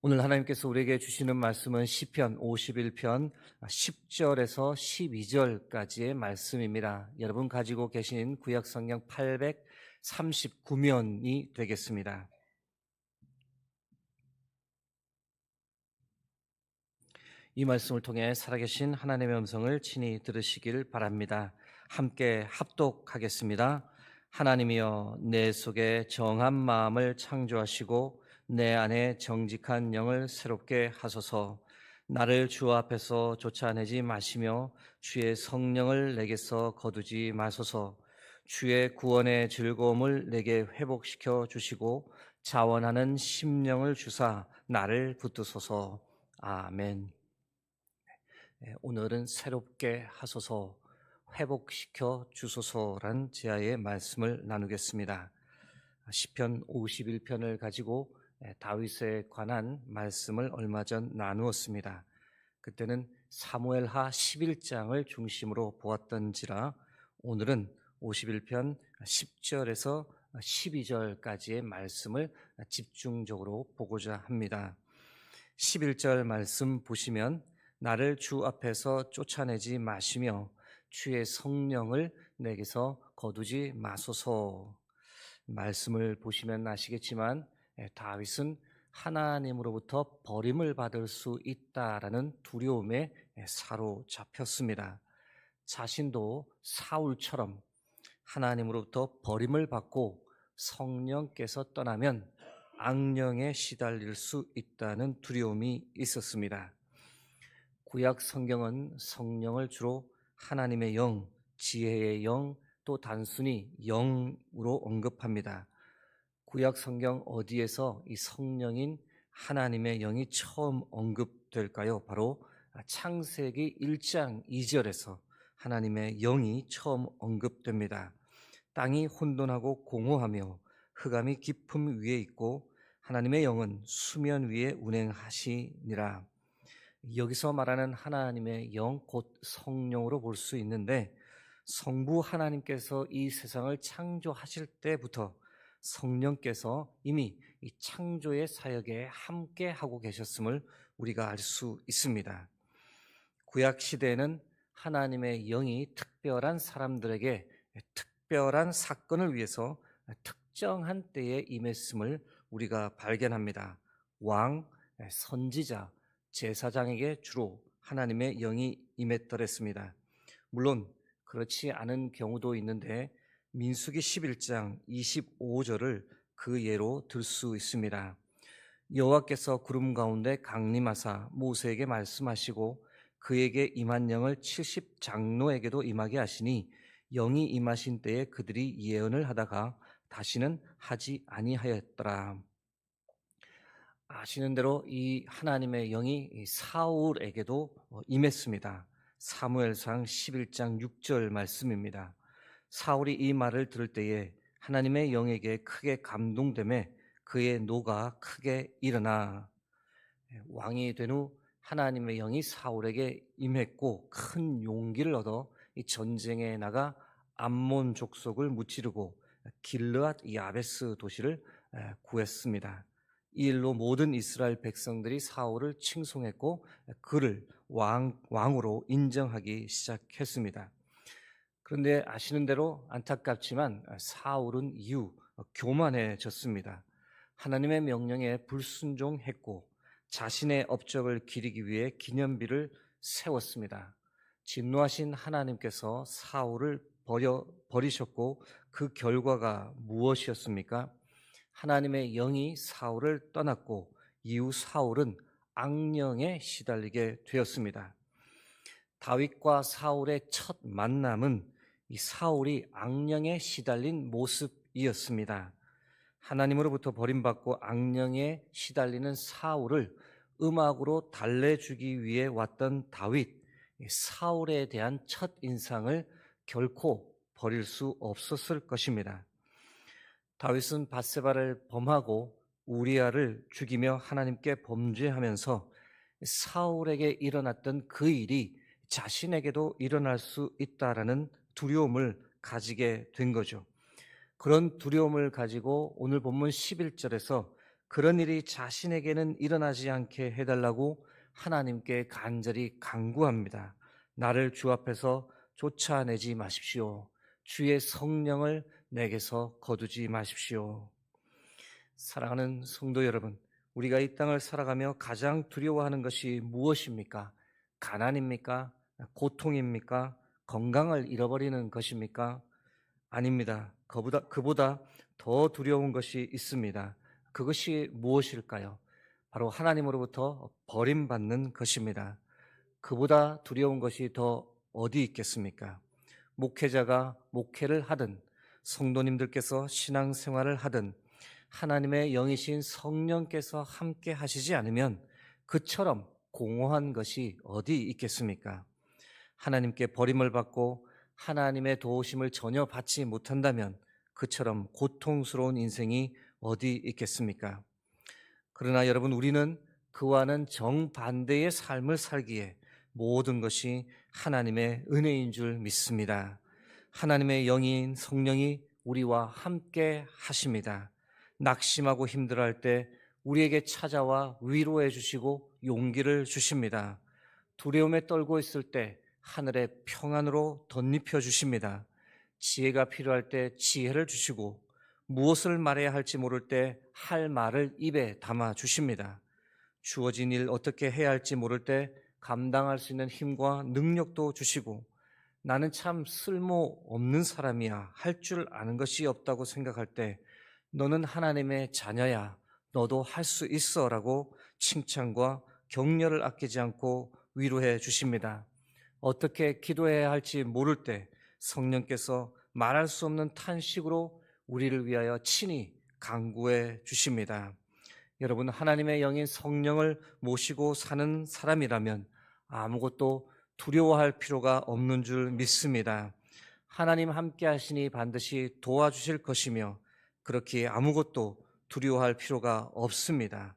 오늘 하나님께서 우리에게 주시는 말씀은 시편 51편 10절에서 12절까지의 말씀입니다. 여러분 가지고 계신 구약 성경 839면이 되겠습니다. 이 말씀을 통해 살아계신 하나님의 음성을 친히 들으시길 바랍니다. 함께 합독하겠습니다. 하나님이여, 내 속에 정한 마음을 창조하시고 내 안에 정직한 영을 새롭게 하소서. 나를 주 앞에서 쫓아내지 마시며 주의 성령을 내게서 거두지 마소서. 주의 구원의 즐거움을 내게 회복시켜 주시고 자원하는 심령을 주사 나를 붙드소서. 아멘. 오늘은 새롭게 하소서, 회복시켜 주소서란 제아의 말씀을 나누겠습니다. 시편 51편을 가지고 다윗에 관한 말씀을 얼마 전 나누었습니다. 그때는 사무엘하 11장을 중심으로 보았던지라 오늘은 51편 10절에서 12절까지의 말씀을 집중적으로 보고자 합니다. 11절 말씀 보시면 나를 주 앞에서 쫓아내지 마시며 주의 성령을 내게서 거두지 마소서. 말씀을 보시면 아시겠지만 다윗은 하나님으로부터 버림을 받을 수 있다라는 두려움에 사로잡혔습니다. 자신도 사울처럼 하나님으로부터 버림을 받고 성령께서 떠나면 악령에 시달릴 수 있다는 두려움이 있었습니다. 구약 성경은 성령을 주로 하나님의 영, 지혜의 영, 또 단순히 영으로 언급합니다. 구약 성경 어디에서 이 성령인 하나님의 영이 처음 언급될까요? 바로 창세기 1장 2절에서 하나님의 영이 처음 언급됩니다. 땅이 혼돈하고 공허하며 흑암이 깊음 위에 있고 하나님의 영은 수면 위에 운행하시니라. 여기서 말하는 하나님의 영, 곧 성령으로 볼 수 있는데, 성부 하나님께서 이 세상을 창조하실 때부터 성령께서 이미 이 창조의 사역에 함께 하고 계셨음을 우리가 알 수 있습니다. 구약 시대에는 하나님의 영이 특별한 사람들에게 특별한 사건을 위해서 특정한 때에 임했음을 우리가 발견합니다. 왕, 선지자, 제사장에게 주로 하나님의 영이 임했더랬습니다. 물론 그렇지 않은 경우도 있는데 민수기 11장 25절을 그 예로 들 수 있습니다. 여호와께서 구름 가운데 강림하사 모세에게 말씀하시고 그에게 임한 영을 70장로에게도 임하게 하시니 영이 임하신 때에 그들이 예언을 하다가 다시는 하지 아니하였더라. 아시는 대로 이 하나님의 영이 사울에게도 임했습니다. 사무엘상 11장 6절 말씀입니다. 사울이 이 말을 들을 때에 하나님의 영에게 크게 감동되매 그의 노가 크게 일어나 왕이 된 후 하나님의 영이 사울에게 임했고 큰 용기를 얻어 이 전쟁에 나가 암몬 족속을 무찌르고 길르앗 야베스 도시를 구했습니다. 이 일로 모든 이스라엘 백성들이 사울을 칭송했고 그를 왕으로 인정하기 시작했습니다. 그런데 아시는 대로 안타깝지만 사울은 이후 교만해졌습니다. 하나님의 명령에 불순종했고 자신의 업적을 기리기 위해 기념비를 세웠습니다. 진노하신 하나님께서 사울을 버리셨고 그 결과가 무엇이었습니까? 하나님의 영이 사울을 떠났고 이후 사울은 악령에 시달리게 되었습니다. 다윗과 사울의 첫 만남은 이 사울이 악령에 시달린 모습이었습니다. 하나님으로부터 버림받고 악령에 시달리는 사울을 음악으로 달래주기 위해 왔던 다윗, 사울에 대한 첫 인상을 결코 버릴 수 없었을 것입니다. 다윗은 밧세바를 범하고 우리아를 죽이며 하나님께 범죄하면서 사울에게 일어났던 그 일이 자신에게도 일어날 수 있다라는 두려움을 가지게 된 거죠. 그런 두려움을 가지고 오늘 본문 11절에서 그런 일이 자신에게는 일어나지 않게 해달라고 하나님께 간절히 간구합니다. 나를 주 앞에서 쫓아내지 마십시오. 주의 성령을 내게서 거두지 마십시오. 사랑하는 성도 여러분, 우리가 이 땅을 살아가며 가장 두려워하는 것이 무엇입니까? 가난입니까? 고통입니까? 건강을 잃어버리는 것입니까? 아닙니다. 그보다 더 두려운 것이 있습니다. 그것이 무엇일까요? 바로 하나님으로부터 버림받는 것입니다. 그보다 두려운 것이 더 어디 있겠습니까? 목회자가 목회를 하든 성도님들께서 신앙생활을 하든 하나님의 영이신 성령께서 함께 하시지 않으면 그처럼 공허한 것이 어디 있겠습니까? 하나님께 버림을 받고 하나님의 도우심을 전혀 받지 못한다면 그처럼 고통스러운 인생이 어디 있겠습니까? 그러나 여러분, 우리는 그와는 정반대의 삶을 살기에 모든 것이 하나님의 은혜인 줄 믿습니다. 하나님의 영인 성령이 우리와 함께 하십니다. 낙심하고 힘들어할 때 우리에게 찾아와 위로해 주시고 용기를 주십니다. 두려움에 떨고 있을 때 하늘의 평안으로 덧입혀 주십니다. 지혜가 필요할 때 지혜를 주시고 무엇을 말해야 할지 모를 때 할 말을 입에 담아 주십니다. 주어진 일 어떻게 해야 할지 모를 때 감당할 수 있는 힘과 능력도 주시고 나는 참 쓸모없는 사람이야, 할 줄 아는 것이 없다고 생각할 때 너는 하나님의 자녀야, 너도 할 수 있어 라고 칭찬과 격려를 아끼지 않고 위로해 주십니다. 어떻게 기도해야 할지 모를 때 성령께서 말할 수 없는 탄식으로 우리를 위하여 친히 간구해 주십니다. 여러분, 하나님의 영인 성령을 모시고 사는 사람이라면 아무것도 두려워할 필요가 없는 줄 믿습니다. 하나님 함께 하시니 반드시 도와주실 것이며 그렇게 아무것도 두려워할 필요가 없습니다.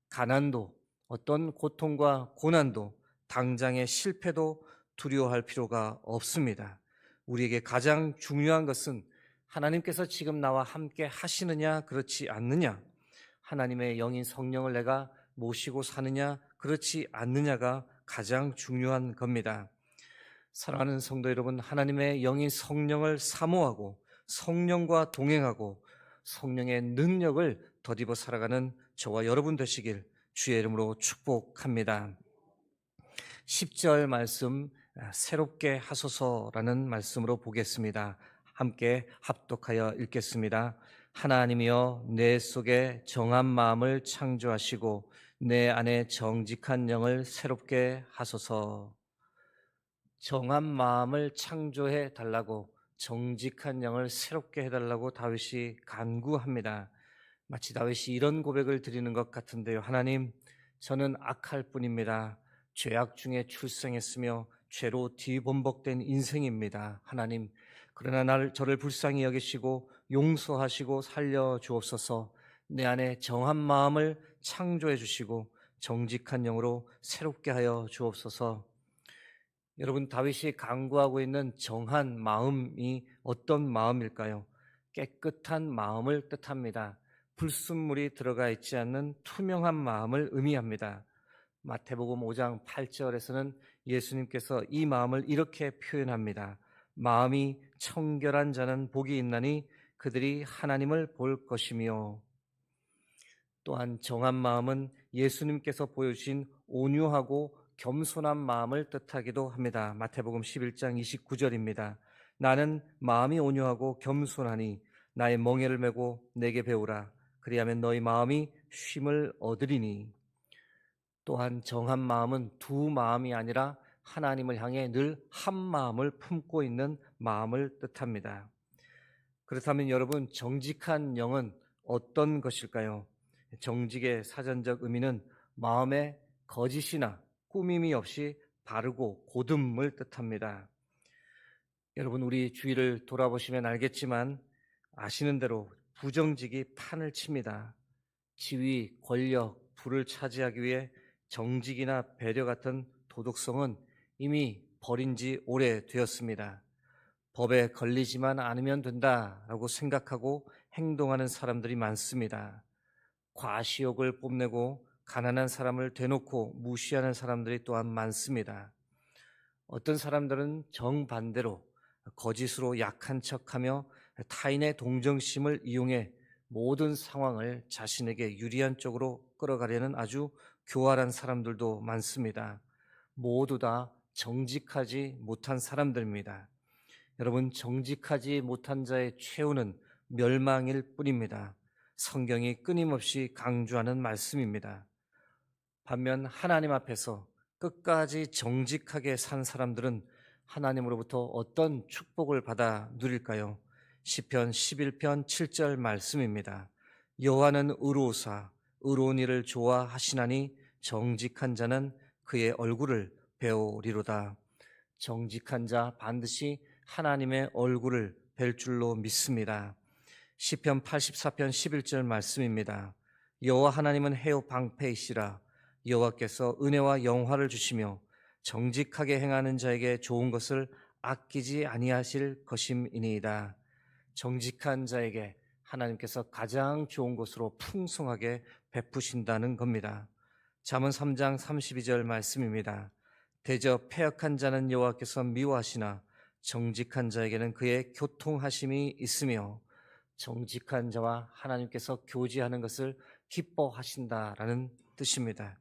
가난도, 어떤 고통과 고난도, 당장의 실패도 두려워할 필요가 없습니다. 우리에게 가장 중요한 것은 하나님께서 지금 나와 함께 하시느냐 그렇지 않느냐, 하나님의 영인 성령을 내가 모시고 사느냐 그렇지 않느냐가 가장 중요한 겁니다. 사랑하는 성도 여러분, 하나님의 영인 성령을 사모하고 성령과 동행하고 성령의 능력을 덧입어 살아가는 저와 여러분 되시길 주의 이름으로 축복합니다. 10절 말씀, 새롭게 하소서라는 말씀으로 보겠습니다. 함께 합독하여 읽겠습니다. 하나님이여, 내 속에 정한 마음을 창조하시고 내 안에 정직한 영을 새롭게 하소서. 정한 마음을 창조해 달라고, 정직한 영을 새롭게 해달라고 다윗이 간구합니다. 마치 다윗이 이런 고백을 드리는 것 같은데요. 하나님, 저는 악할 뿐입니다. 죄악 중에 출생했으며 죄로 뒤범벅된 인생입니다. 하나님, 그러나 저를 불쌍히 여기시고 용서하시고 살려주옵소서. 내 안에 정한 마음을 창조해 주시고 정직한 영으로 새롭게 하여 주옵소서. 여러분, 다윗이 간구하고 있는 정한 마음이 어떤 마음일까요? 깨끗한 마음을 뜻합니다. 불순물이 들어가 있지 않는 투명한 마음을 의미합니다. 마태복음 5장 8절에서는 예수님께서 이 마음을 이렇게 표현합니다. 마음이 청결한 자는 복이 있나니 그들이 하나님을 볼 것이며. 또한 정한 마음은 예수님께서 보여주신 온유하고 겸손한 마음을 뜻하기도 합니다. 마태복음 11장 29절입니다. 나는 마음이 온유하고 겸손하니 나의 멍에를 메고 내게 배우라. 그리하면 너희 마음이 쉼을 얻으리니. 또한 정한 마음은 두 마음이 아니라 하나님을 향해 늘 한 마음을 품고 있는 마음을 뜻합니다. 그렇다면 여러분, 정직한 영은 어떤 것일까요? 정직의 사전적 의미는 마음에 거짓이나 꾸밈이 없이 바르고 고듬을 뜻합니다. 여러분, 우리 주위를 돌아보시면 알겠지만 아시는 대로 부정직이 판을 칩니다. 지위, 권력, 부를 차지하기 위해 정직이나 배려 같은 도덕성은 이미 버린 지 오래되었습니다. 법에 걸리지만 않으면 된다라고 생각하고 행동하는 사람들이 많습니다. 과시욕을 뽐내고 가난한 사람을 대놓고 무시하는 사람들이 또한 많습니다. 어떤 사람들은 정반대로 거짓으로 약한 척하며 타인의 동정심을 이용해 모든 상황을 자신에게 유리한 쪽으로 끌어가려는 아주 교활한 사람들도 많습니다. 모두 다 정직하지 못한 사람들입니다. 여러분, 정직하지 못한 자의 최후는 멸망일 뿐입니다. 성경이 끊임없이 강조하는 말씀입니다. 반면 하나님 앞에서 끝까지 정직하게 산 사람들은 하나님으로부터 어떤 축복을 받아 누릴까요? 시편 11편 7절 말씀입니다. 여호와는 의로우사 의로운 일을 좋아하시나니 정직한 자는 그의 얼굴을 배우리로다. 정직한 자 반드시 하나님의 얼굴을 뵐 줄로 믿습니다. 시편 84편 11절 말씀입니다. 여호와 하나님은 해요 방패이시라. 여호와께서 은혜와 영화를 주시며 정직하게 행하는 자에게 좋은 것을 아끼지 아니하실 것임이니이다. 정직한 자에게 하나님께서 가장 좋은 것으로 풍성하게 베푸신다는 겁니다. 잠언 3장 32절 말씀입니다. 대저 패역한 자는 여호와께서 미워하시나 정직한 자에게는 그의 교통하심이 있으며 정직한 자와 하나님께서 교제하는 것을 기뻐하신다라는 뜻입니다.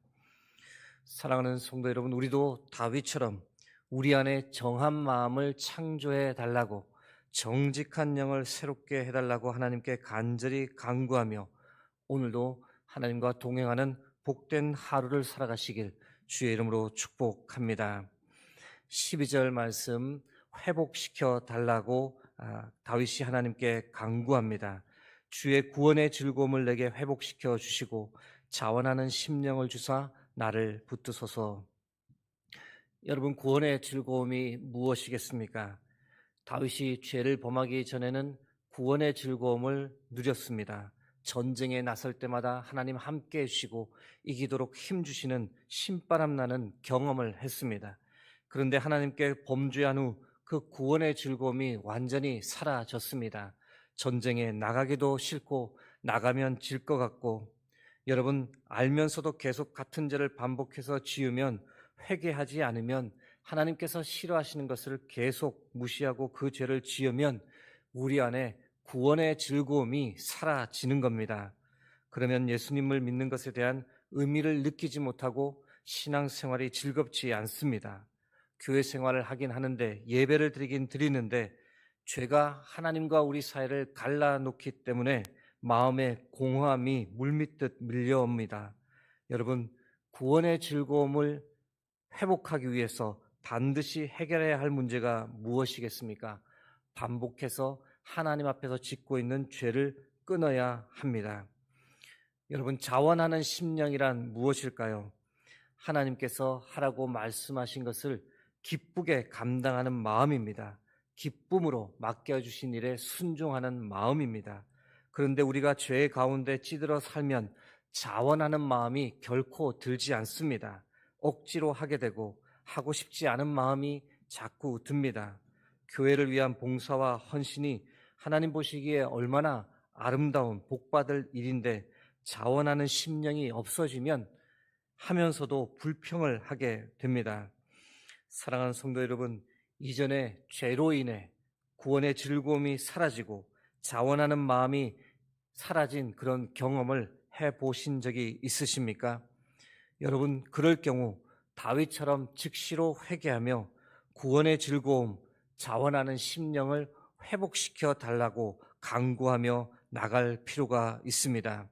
사랑하는 성도 여러분, 우리도 다윗처럼 우리 안에 정한 마음을 창조해 달라고 정직한 영을 새롭게 해달라고 하나님께 간절히 간구하며 오늘도 하나님과 동행하는 복된 하루를 살아가시길 주의 이름으로 축복합니다. 12절 말씀 회복시켜 달라고 다윗이 하나님께 간구합니다. 주의 구원의 즐거움을 내게 회복시켜 주시고 자원하는 심령을 주사 나를 붙드소서. 여러분, 구원의 즐거움이 무엇이겠습니까? 다윗이 죄를 범하기 전에는 구원의 즐거움을 누렸습니다. 전쟁에 나설 때마다 하나님 함께 해주시고 이기도록 힘주시는 신바람 나는 경험을 했습니다. 그런데 하나님께 범죄한 후 그 구원의 즐거움이 완전히 사라졌습니다. 전쟁에 나가기도 싫고 나가면 질 것 같고, 여러분, 알면서도 계속 같은 죄를 반복해서 지으면, 회개하지 않으면, 하나님께서 싫어하시는 것을 계속 무시하고 그 죄를 지으면 우리 안에 구원의 즐거움이 사라지는 겁니다. 그러면 예수님을 믿는 것에 대한 의미를 느끼지 못하고 신앙생활이 즐겁지 않습니다. 교회 생활을 하긴 하는데, 예배를 드리긴 드리는데 죄가 하나님과 우리 사이를 갈라놓기 때문에 마음의 공허함이 물밀듯 밀려옵니다. 여러분, 구원의 즐거움을 회복하기 위해서 반드시 해결해야 할 문제가 무엇이겠습니까? 반복해서 하나님 앞에서 짓고 있는 죄를 끊어야 합니다. 여러분, 자원하는 심령이란 무엇일까요? 하나님께서 하라고 말씀하신 것을 기쁘게 감당하는 마음입니다. 기쁨으로 맡겨주신 일에 순종하는 마음입니다. 그런데 우리가 죄 가운데 찌들어 살면 자원하는 마음이 결코 들지 않습니다. 억지로 하게 되고 하고 싶지 않은 마음이 자꾸 듭니다. 교회를 위한 봉사와 헌신이 하나님 보시기에 얼마나 아름다운 복받을 일인데 자원하는 심령이 없어지면 하면서도 불평을 하게 됩니다. 사랑하는 성도 여러분, 이전에 죄로 인해 구원의 즐거움이 사라지고 자원하는 마음이 사라진 그런 경험을 해보신 적이 있으십니까? 여러분, 그럴 경우 다윗처럼 즉시로 회개하며 구원의 즐거움, 자원하는 심령을 회복시켜 달라고 간구하며 나갈 필요가 있습니다.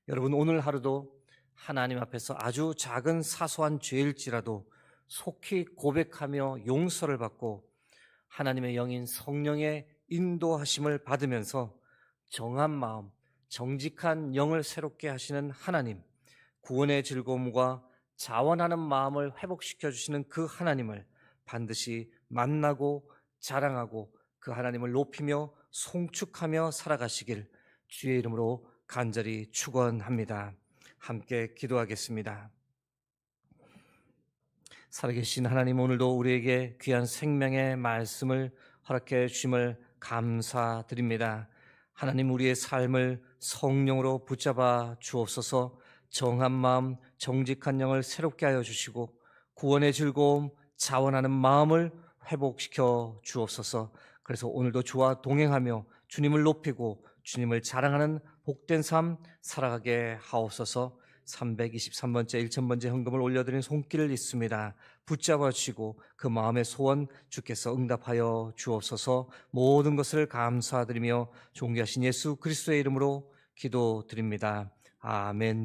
여러분, 오늘 하루도 하나님 앞에서 아주 작은 사소한 죄일지라도 속히 고백하며 용서를 받고 하나님의 영인 성령의 인도하심을 받으면서 정한 마음, 정직한 영을 새롭게 하시는 하나님, 구원의 즐거움과 자원하는 마음을 회복시켜 주시는 그 하나님을 반드시 만나고 자랑하고 그 하나님을 높이며 송축하며 살아가시길 주의 이름으로 간절히 축원합니다. 함께 기도하겠습니다. 살아계신 하나님, 오늘도 우리에게 귀한 생명의 말씀을 허락해 주심을 감사드립니다. 하나님, 우리의 삶을 성령으로 붙잡아 주옵소서. 정한 마음, 정직한 영을 새롭게 하여 주시고 구원의 즐거움, 자원하는 마음을 회복시켜 주옵소서. 그래서 오늘도 주와 동행하며 주님을 높이고 주님을 자랑하는 복된 삶 살아가게 하옵소서. 323번째 1000번째 헌금을 올려드린 손길을 있습니다. 붙잡아 주시고 그 마음의 소원 주께서 응답하여 주옵소서. 모든 것을 감사드리며 존귀하신 예수 그리스도의 이름으로 기도드립니다. 아멘.